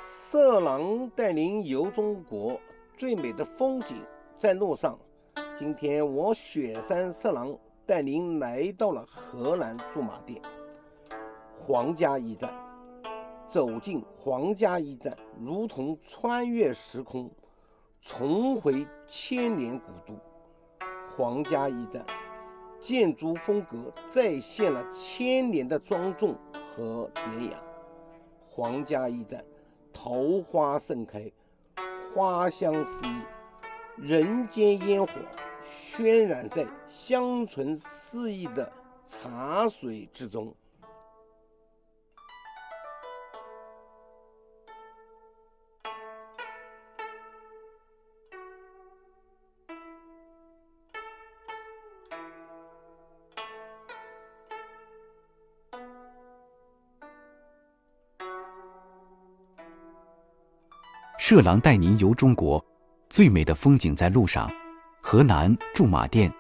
色狼带您游中国，最美的风景在路上。今天我雪山色狼带您来到了河南驻马店皇家驿站。走进皇家驿站，如同穿越时空，重回千年古都。皇家驿站建筑风格再现了千年的庄重和典雅。皇家驿站桃花盛开，花香四溢，人间烟火渲染在香醇四溢的茶水之中。色狼带您游中国，最美的风景在路上。河南驻马店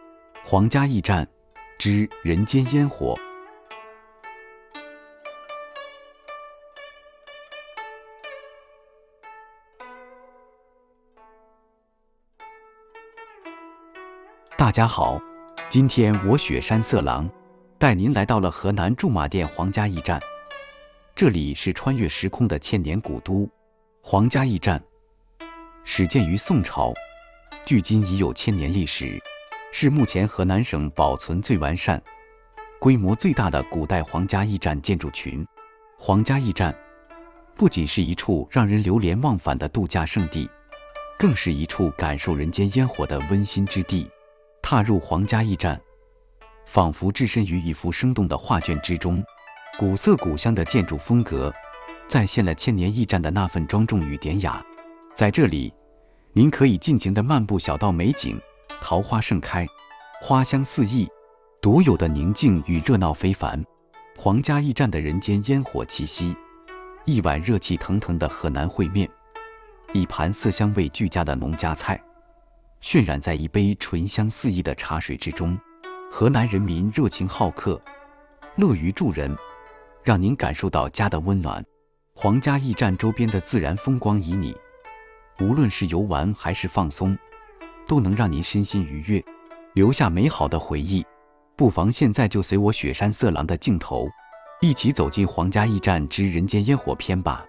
皇家驿站之人间烟火。大家好，今天我雪山色狼带您来到了河南驻马店皇家驿站，这里是穿越时空的千年古都。皇家驿站始建于宋朝，距今已有1000年历史，是目前河南省保存最完善、规模最大的古代皇家驿站建筑群。皇家驿站不仅是一处让人流连忘返的度假胜地，更是一处感受人间烟火的温馨之地。踏入皇家驿站，仿佛置身于一幅生动的画卷之中，古色古香的建筑风格再现了千年驿站的那份庄重与典雅。在这里，您可以尽情地漫步小道美景，桃花盛开，花香四溢，独有的宁静与热闹非凡。皇家驿站的人间烟火气息，一碗热气腾腾的河南烩面，一盘色香味俱佳的农家菜，渲染在一杯醇香四溢的茶水之中。河南人民热情好客，乐于助人，让您感受到家的温暖。皇家驿站周边的自然风光旖旎，无论是游玩还是放松，都能让您身心愉悦，留下美好的回忆。不妨现在就随我雪山色狼的镜头，一起走进皇家驿站之人间烟火篇吧。